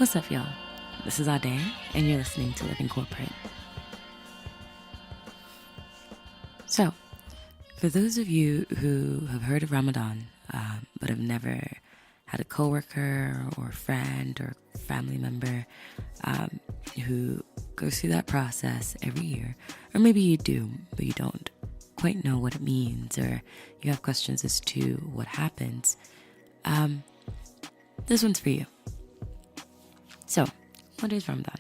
What's up, y'all? This is Ade, and you're listening to Living Corporate. So, for those of you who have heard of Ramadan, but have never had a coworker or friend or family member who goes through that process every year, or maybe you do, but you don't quite know what it means, or you have questions as to what happens, this one's for you. So, what is Ramadan?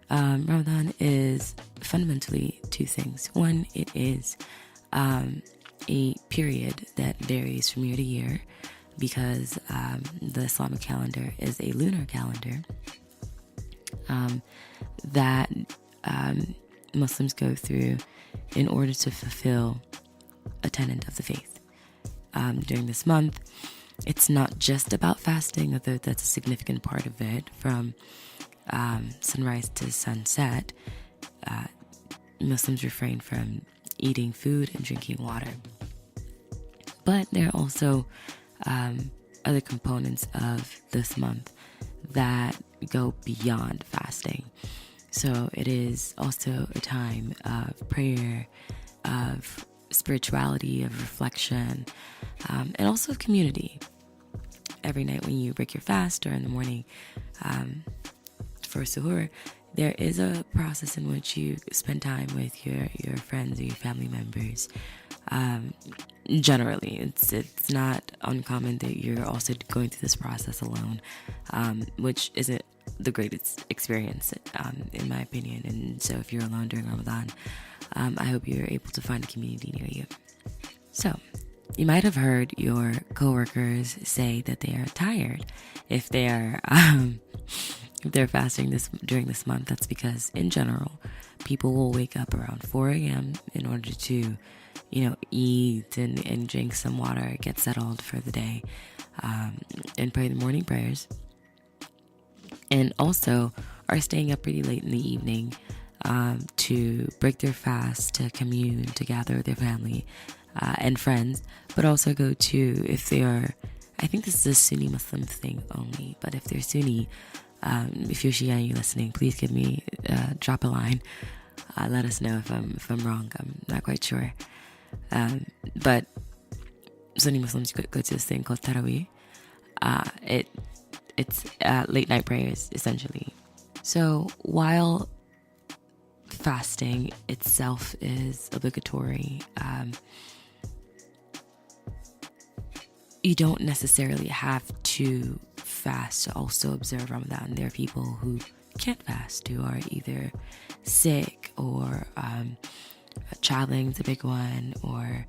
Ramadan is fundamentally two things. One, it is a period that varies from year to year because the Islamic calendar is a lunar calendar that Muslims go through in order to fulfill a tenet of the faith. During this month, it's not just about fasting, although that's a significant part of it. From sunrise to sunset, Muslims refrain from eating food and drinking water. But there are also other components of this month that go beyond fasting. So it is also a time of prayer, of spirituality, of reflection, and also of community. Every night when you break your fast or in the morning for suhoor, there is a process in which you spend time with your friends or your family members. Generally, it's not uncommon that you're also going through this process alone, which isn't the greatest experience, in my opinion. And so if you're alone during Ramadan, I hope you're able to find a community near you. So, you might have heard your coworkers say that they are tired if they are if they're fasting during this month. That's because in general, people will wake up around 4 a.m. in order to, eat and drink some water, get settled for the day, and pray the morning prayers. And also are staying up pretty late in the evening to break their fast, to commune, to gather with their family and friends, but also go to, if they are, I think this is a Sunni Muslim thing only, but if they're Sunni, if you're Shia and you're listening, please give me, drop a line. Let us know if I'm wrong. I'm not quite sure. But Sunni Muslims go to this thing called Taraweeh. It's late night prayers, essentially. So while fasting itself is obligatory, you don't necessarily have to fast to also observe Ramadan. There are people who can't fast, who are either sick or traveling is a big one, or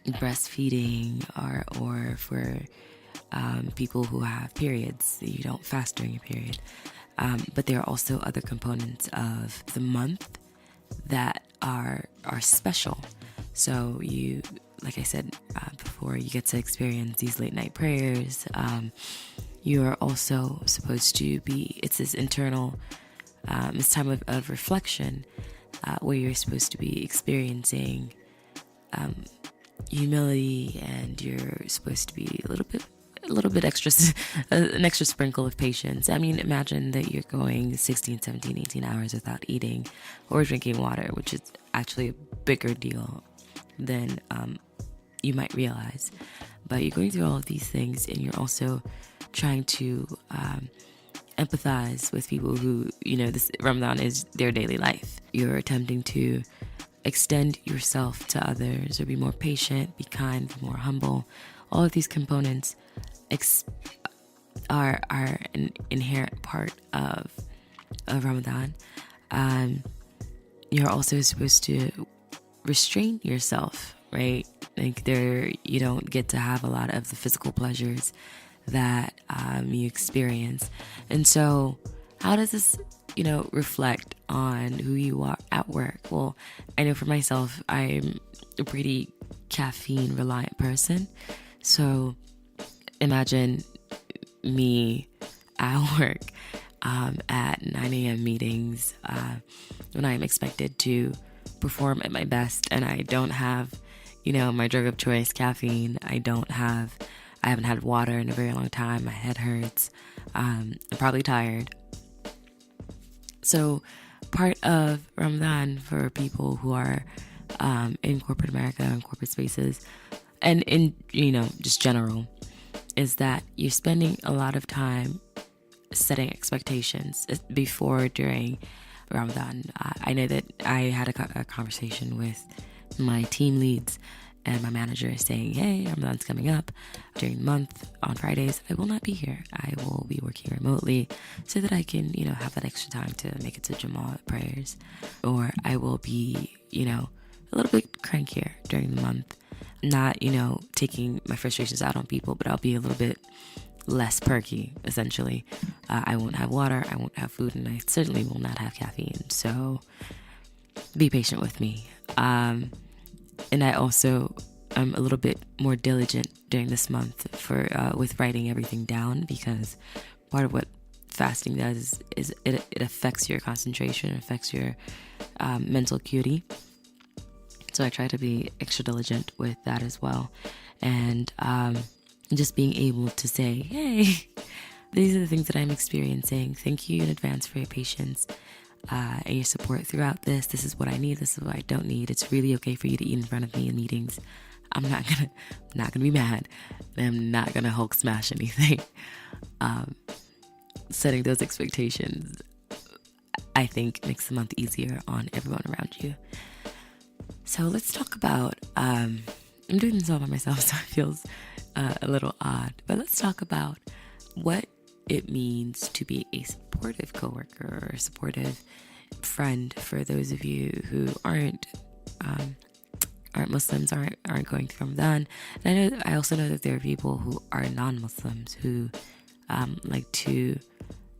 breastfeeding, or for people who have periods, you don't fast during your period. But there are also other components of the month that are special. So you, like I said before, you get to experience these late night prayers. You are also supposed to be, it's this internal, it's time of reflection where you're supposed to be experiencing humility, and you're supposed to be a little bit extra, an extra sprinkle of patience. I mean, imagine that you're going 16, 17, 18 hours without eating or drinking water, which is actually a bigger deal than you might realize. But you're going through all of these things, and you're also trying to empathize with people who, this Ramadan is their daily life. You're attempting to extend yourself to others, or be more patient, be kind, be more humble. All of these components are an inherent part of Ramadan. You're also supposed to restrain yourself, right? Like you don't get to have a lot of the physical pleasures that you experience. And so how does this, reflect on who you are at work? Well, I know for myself, I'm a pretty caffeine reliant person. So imagine me at work at 9 a.m. meetings when I'm expected to perform at my best, and I don't have, my drug of choice, caffeine. I don't have I haven't had water in a very long time. My head hurts. I'm probably tired. So part of Ramadan for people who are in corporate America and corporate spaces, and in, just general, is that you're spending a lot of time setting expectations before, during Ramadan. I know that I had a conversation with my team leads and my manager saying, hey, Ramadan's coming up during the month on Fridays. I will not be here. I will be working remotely so that I can, have that extra time to make it to Jumu'ah prayers. Or I will be, a little bit crankier during the month. Not, taking my frustrations out on people, but I'll be a little bit less perky, essentially. I won't have water, I won't have food, and I certainly will not have caffeine. So be patient with me. And I also am a little bit more diligent during this month with writing everything down, because part of what fasting does is it affects your concentration, it affects your mental acuity. So I try to be extra diligent with that as well. And just being able to say, hey, these are the things that I'm experiencing. Thank you in advance for your patience and your support throughout this. This is what I need. This is what I don't need. It's really okay for you to eat in front of me in meetings. I'm not gonna be mad. I'm not gonna Hulk smash anything. Setting those expectations, I think, makes the month easier on everyone around you. So let's talk about, I'm doing this all by myself, so it feels a little odd, but let's talk about what it means to be a supportive coworker or a supportive friend for those of you who aren't Muslims, aren't going through Ramadan. And I also know that there are people who are non-Muslims who like to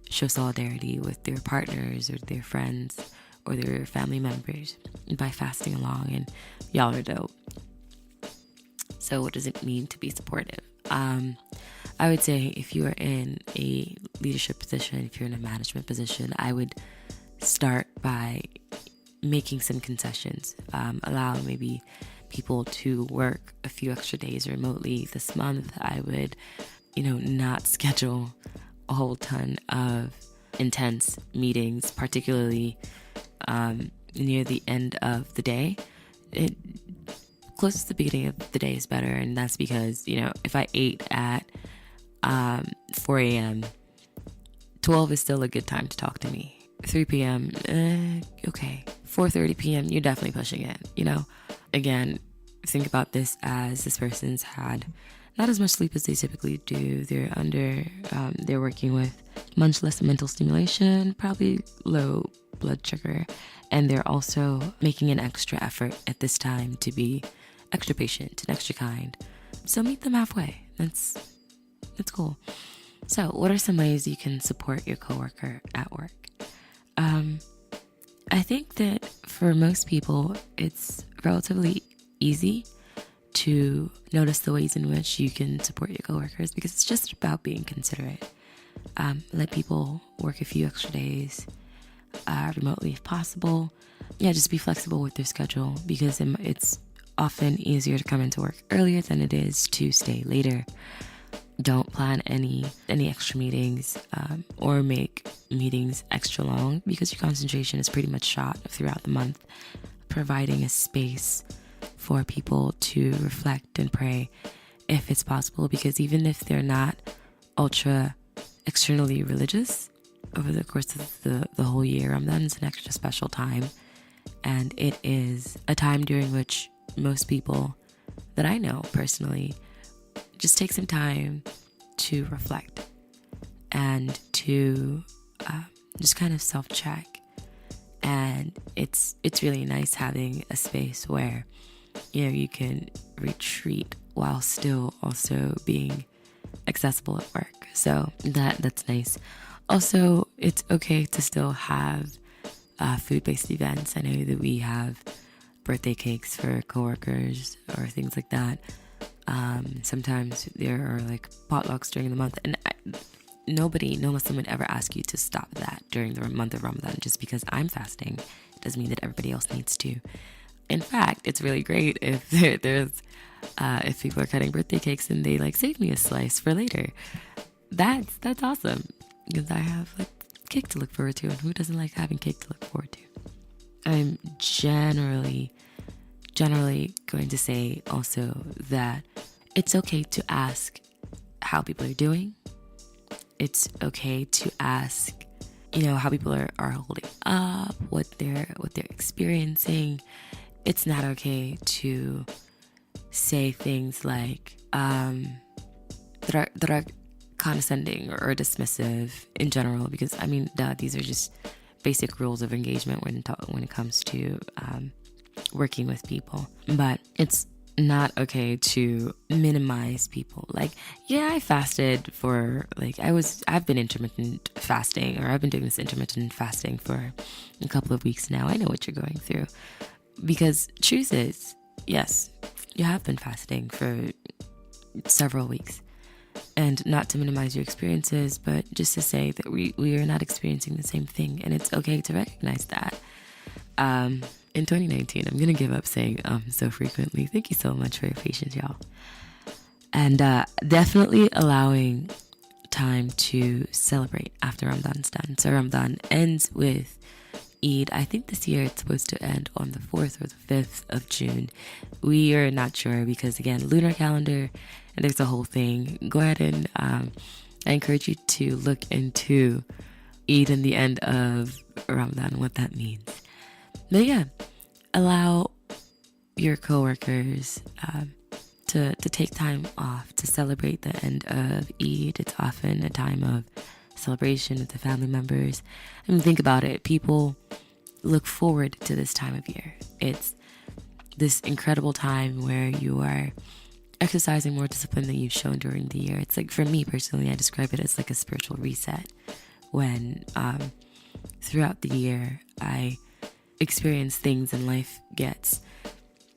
show solidarity with their partners or their friends or their family members by fasting along, and y'all are dope. So what does it mean to be supportive? I would say if you are in a leadership position, if you're in a management position, I would start by making some concessions. Allow maybe people to work a few extra days remotely this month. I would, not schedule a whole ton of intense meetings, particularly near the end of the day. Closest to the beginning of the day is better, and that's because, if I ate at 4 a.m., 12 is still a good time to talk to me. 3 p.m., okay. 4:30 p.m., you're definitely pushing it, Again, think about this as this person's had not as much sleep as they typically do. They're working with much less mental stimulation, probably low blood sugar, and they're also making an extra effort at this time to be extra patient and extra kind. So meet them halfway. That's cool. So what are some ways you can support your coworker at work? I think that for most people, it's relatively easy to notice the ways in which you can support your coworkers, because it's just about being considerate. Let people work a few extra days remotely if possible. Yeah, just be flexible with their schedule, because it's often easier to come into work earlier than it is to stay later. Don't plan any extra meetings or make meetings extra long, because your concentration is pretty much shot throughout the month. Providing a space for people to reflect and pray if it's possible, because even if they're not ultra externally religious, over the course of the whole year, Ramadan is an extra special time, and it is a time during which most people that I know personally just take some time to reflect and to just kind of self-check. And it's really nice having a space where you can retreat while still also being accessible at work. So that's nice. Also, it's okay to still have food-based events. I know that we have birthday cakes for coworkers or things like that. Sometimes there are like potlucks during the month, and no Muslim would ever ask you to stop that during the month of Ramadan. Just because I'm fasting doesn't mean that everybody else needs to. In fact, it's really great if if people are cutting birthday cakes and they like save me a slice for later. That's awesome, because I have like cake to look forward to, and who doesn't like having cake to look forward to? I'm generally going to say also that it's okay to ask how people are doing. It's okay to ask, how people are holding up, what they're experiencing. It's not okay to say things like that are condescending or dismissive in general, because these are just basic rules of engagement when it comes to working with people. But it's not okay to minimize people. Like, yeah, I fasted for I've been intermittent fasting, or I've been doing this intermittent fasting for a couple of weeks now. I know what you're going through, because truth is, yes, you have been fasting for several weeks. And not to minimize your experiences, but just to say that we are not experiencing the same thing, and it's okay to recognize that. In 2019, I'm going to give up saying so frequently. Thank you so much for your patience, y'all. And definitely allowing time to celebrate after Ramadan's done. So Ramadan ends with Eid. I think this year it's supposed to end on the 4th or the 5th of June. We are not sure because, again, lunar calendar, and there's a whole thing. Go ahead and I encourage you to look into Eid and the end of Ramadan, what that means. But yeah, allow your coworkers to take time off to celebrate the end of Eid. It's often a time of celebration with the family members. I mean, think about it. People look forward to this time of year. It's this incredible time where you are exercising more discipline than you've shown during the year. It's like, for me personally, I describe it as like a spiritual reset when throughout the year I experience things and life gets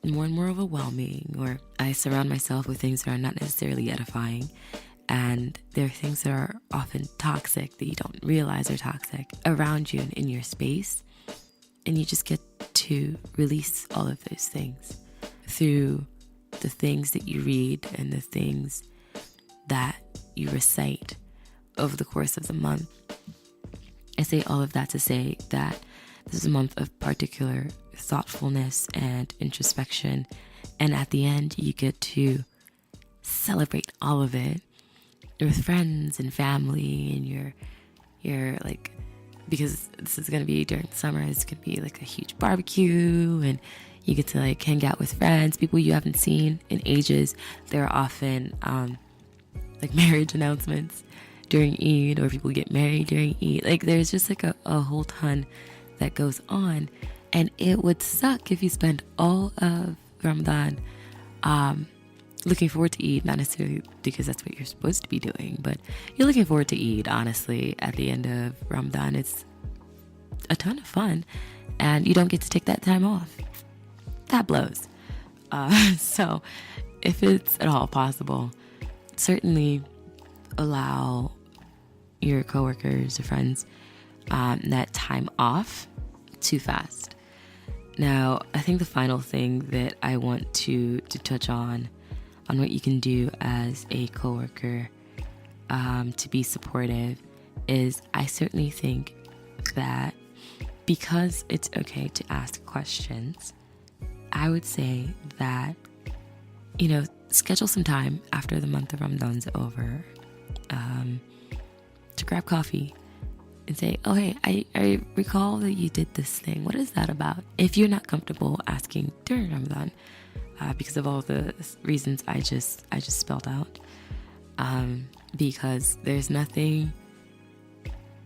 more and more overwhelming, or I surround myself with things that are not necessarily edifying, and there are things that are often toxic that you don't realize are toxic around you and in your space, and you just get to release all of those things through the things that you read and the things that you recite over the course of the month. I say all of that to say that this is a month of particular thoughtfulness and introspection, and at the end you get to celebrate all of it with friends and family, and you're like, because this is going to be during the summer, it's going to be like a huge barbecue, and you get to like hang out with friends, people you haven't seen in ages. There are often like marriage announcements during Eid, or people get married during Eid. Like, there's just like a whole ton that goes on, and it would suck if you spend all of Ramadan looking forward to Eid, not necessarily because that's what you're supposed to be doing, but you're looking forward to Eid. Honestly, at the end of Ramadan, it's a ton of fun, and you don't get to take that time off. That blows. So if it's at all possible, certainly allow your coworkers or friends that time off to fast. Now, I think the final thing that I want to touch on what you can do as a coworker to be supportive is, I certainly think that because it's okay to ask questions, I would say that, schedule some time after the month of Ramadan's over to grab coffee and say, oh, hey, I recall that you did this thing. What is that about? If you're not comfortable asking during Ramadan, because of all the reasons I just spelled out, because there's nothing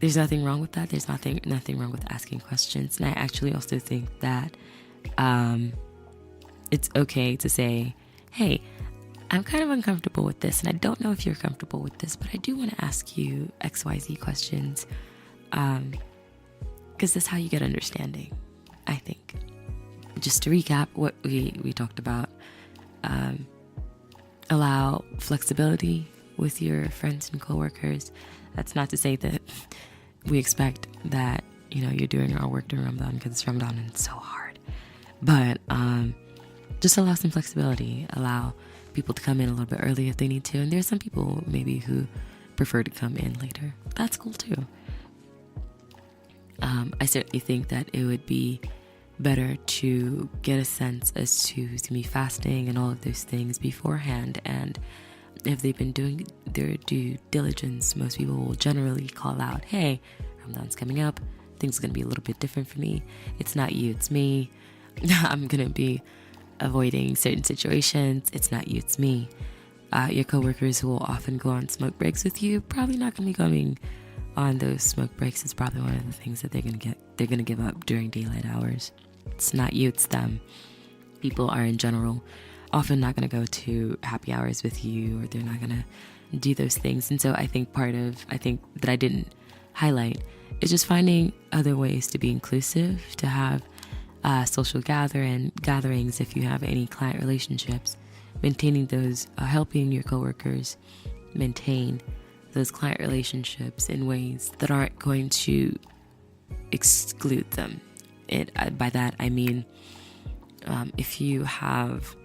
wrong with that. There's nothing wrong with asking questions. And I actually also think that it's okay to say, hey, I'm kind of uncomfortable with this, and I don't know if you're comfortable with this, but I do want to ask you XYZ questions, because that's how you get understanding, I think. Just to recap what we talked about, allow flexibility with your friends and coworkers. That's not to say that we expect that, you're doing our work during Ramadan, because it's Ramadan and it's so hard. But just allow some flexibility. Allow people to come in a little bit early if they need to. And there's some people maybe who prefer to come in later. That's cool too. I certainly think that it would be better to get a sense as to who's going to be fasting and all of those things beforehand. And if they've been doing their due diligence, most people will generally call out, hey, Ramadan's coming up. Things are going to be a little bit different for me. It's not you, it's me. I'm going to be avoiding certain situations. It's not you, it's me. Your coworkers who will often go on smoke breaks with you, probably not going to be going on those smoke breaks. Is probably one of the things that they're going to give up during daylight hours. It's not you, it's them. People are in general often not going to go to happy hours with you, or they're not going to do those things. And so I think that I didn't highlight is just finding other ways to be inclusive, to have social gatherings if you have any client relationships, maintaining those, helping your coworkers maintain those client relationships in ways that aren't going to exclude them. By that I mean, if you have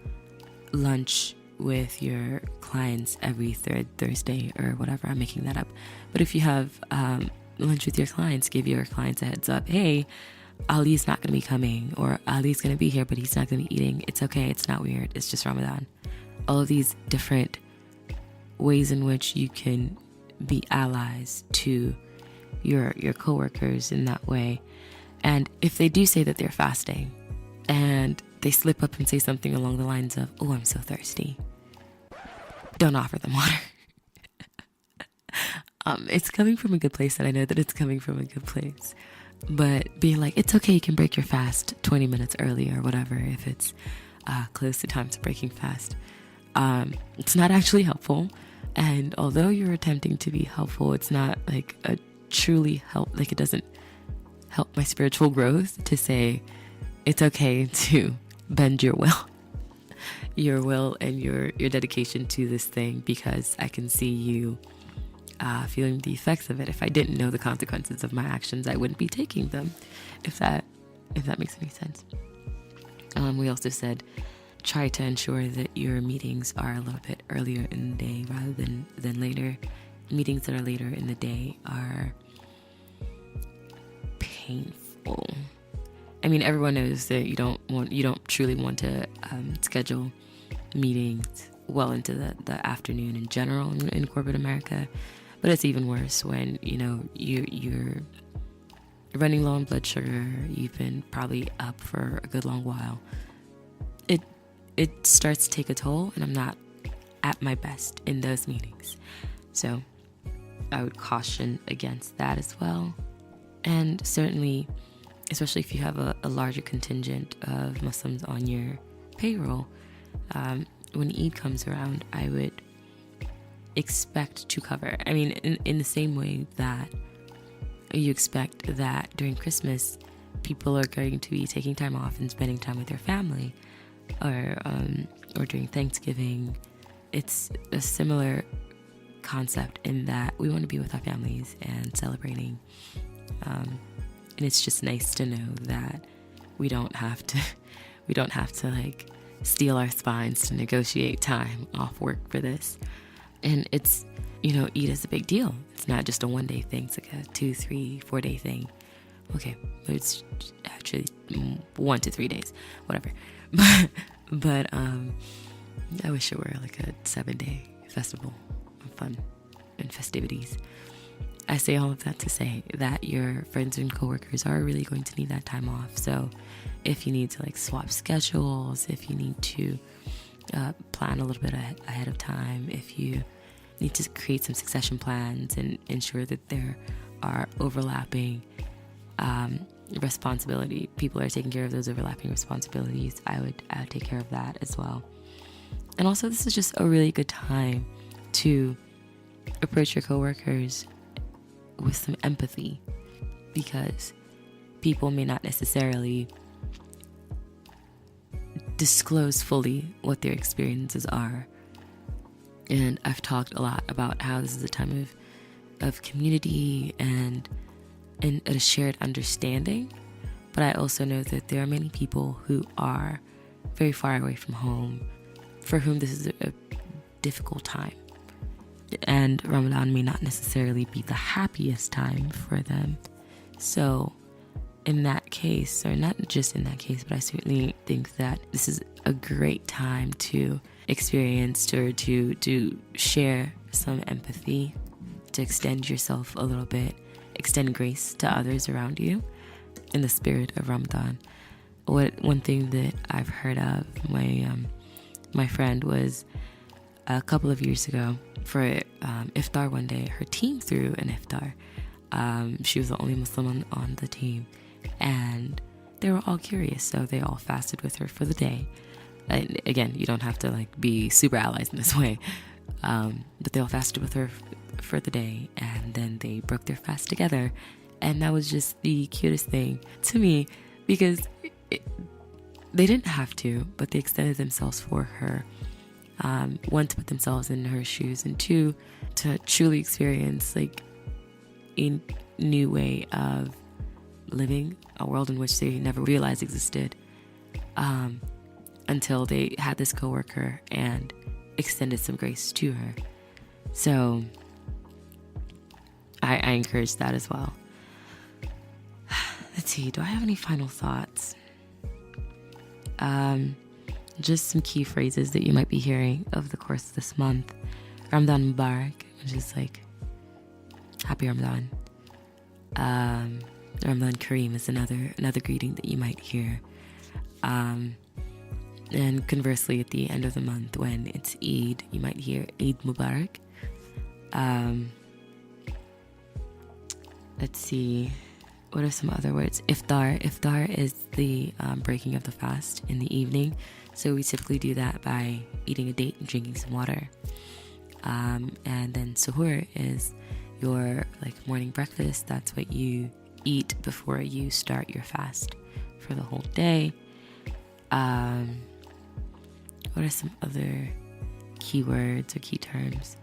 lunch with your clients every third Thursday or whatever, I'm making that up, but if you have lunch with your clients, give your clients a heads up, hey, Ali's not going to be coming, or Ali's going to be here but he's not going to be eating. It's okay, it's not weird, it's just Ramadan. All of these different ways in which you can be allies to your coworkers in that way. And if they do say that they're fasting and they slip up and say something along the lines of, oh, I'm so thirsty, don't offer them water. It's coming from a good place, and I know that it's coming from a good place. But being like, it's okay, you can break your fast 20 minutes early or whatever if it's close to time to breaking fast. It's not actually helpful. And although you're attempting to be helpful, it's not like a truly help. Like, it doesn't help my spiritual growth to say it's okay to bend your will and your dedication to this thing, because I can see you feeling the effects of it. If I didn't know the consequences of my actions, I wouldn't be taking them, if that makes any sense. We also said try to ensure that your meetings are a little bit earlier in the day rather than later. Meetings that are later in the day are painful. I mean, everyone knows that you don't truly want to schedule meetings well into the afternoon in general in corporate America. But it's even worse when, you're running low on blood sugar, you've been probably up for a good long while. It starts to take a toll, and I'm not at my best in those meetings. So I would caution against that as well. And certainly, especially if you have a larger contingent of Muslims on your payroll, when Eid comes around, I would expect to cover. I mean, in the same way that you expect that during Christmas, people are going to be taking time off and spending time with their family, or during Thanksgiving, it's a similar concept in that we want to be with our families and celebrating. And it's just nice to know that we don't have to like steel our spines to negotiate time off work for this. And it's, Eid is a big deal. It's not just a 1-day thing. It's like a 2, 3, 4-day thing. Okay, but it's actually 1 to 3 days, whatever. But I wish it were like a 7-day festival of fun and festivities. I say all of that to say that your friends and coworkers are really going to need that time off. So if you need to like swap schedules, if you need to plan a little bit ahead of time, if you need to create some succession plans and ensure that there are overlapping responsibility, people are taking care of those overlapping responsibilities, I would take care of that as well. And also, this is just a really good time to approach your coworkers with some empathy, because people may not necessarily disclose fully what their experiences are. And I've talked a lot about how this is a time of community and a shared understanding, But I also know that there are many people who are very far away from home for whom this is a difficult time. And Ramadan may not necessarily be the happiest time for them. So in that case, or not just in that case, but I certainly think that this is a great time to experience or to share some empathy, to extend yourself a little bit, extend grace to others around you in the spirit of Ramadan. One thing that I've heard of, my friend was a couple of years ago for iftar one day, her team threw an iftar. She was the only Muslim on the team, and they were all curious, so they all fasted with her for the day. And again, you don't have to be super allies in this way, but they all fasted with her for the day, and then they broke their fast together, and that was just the cutest thing to me, because they didn't have to, but they extended themselves for her. One, to put themselves in her shoes, and two, to truly experience a new way of living, a world in which they never realized existed, until they had this coworker and extended some grace to her. So I encourage that as well. Let's see, do I have any final thoughts? Just some key phrases that you might be hearing over the course of this month. Ramadan Mubarak, which is Happy Ramadan. Ramadan Kareem is another greeting that you might hear. And conversely, at the end of the month, when it's Eid, you might hear Eid Mubarak. Let's see, what are some other words? Iftar. Iftar is the breaking of the fast in the evening. So we typically do that by eating a date and drinking some water. And then suhoor is your morning breakfast. That's what you eat before you start your fast for the whole day. What are some other keywords or key terms?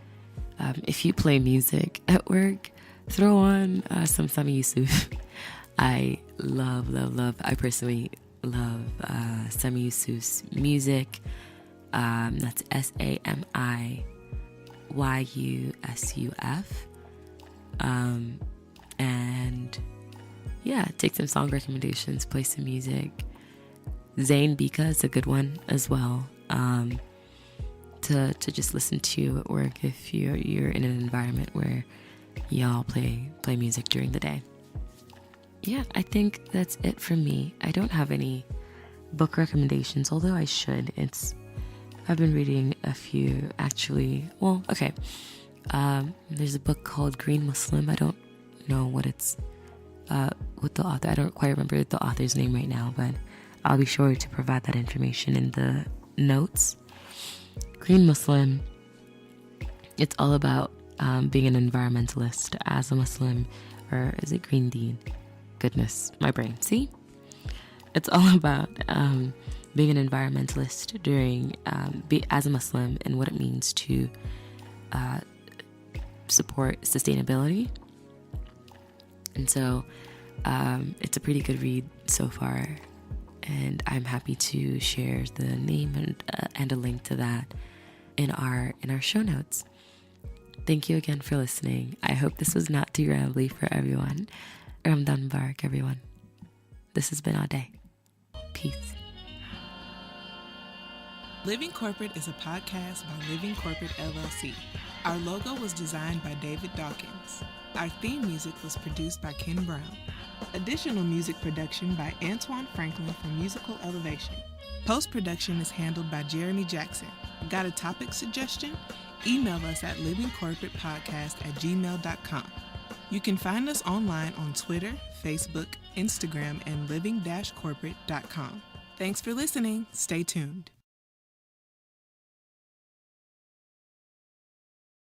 If you play music at work, throw on some Sami Yusuf. I personally love Sami Yusuf's music. That's SamiYusuf. And yeah, take some song recommendations, play some music. Zayn Bika is a good one as well, to just listen to at work if you're in an environment where y'all play music during the day. Yeah, I think that's it from me. I don't have any book recommendations, although I should. I've been reading a few, actually. Well, okay. There's a book called Green Muslim. I don't know what the author. I don't quite remember the author's name right now, but I'll be sure to provide that information in the notes. Green Muslim, it's all about being an environmentalist as a Muslim, or is it Green Dean? Goodness, my brain. See? It's all about being an environmentalist as a Muslim, and what it means to support sustainability. And so it's a pretty good read so far, and I'm happy to share the name and a link to that in our show notes. Thank you again for listening. I hope this was not too rambly for everyone. Ramadan Mubarak, everyone. This has been our day. Peace. Living Corporate is a podcast by Living Corporate LLC. Our logo was designed by David Dawkins. Our theme music was produced by Ken Brown. Additional music production by Antoine Franklin from Musical Elevation. Post-production is handled by Jeremy Jackson. Got a topic suggestion? Email us at livingcorporatepodcast@gmail.com. You can find us online on Twitter, Facebook, Instagram, and living-corporate.com. Thanks for listening. Stay tuned.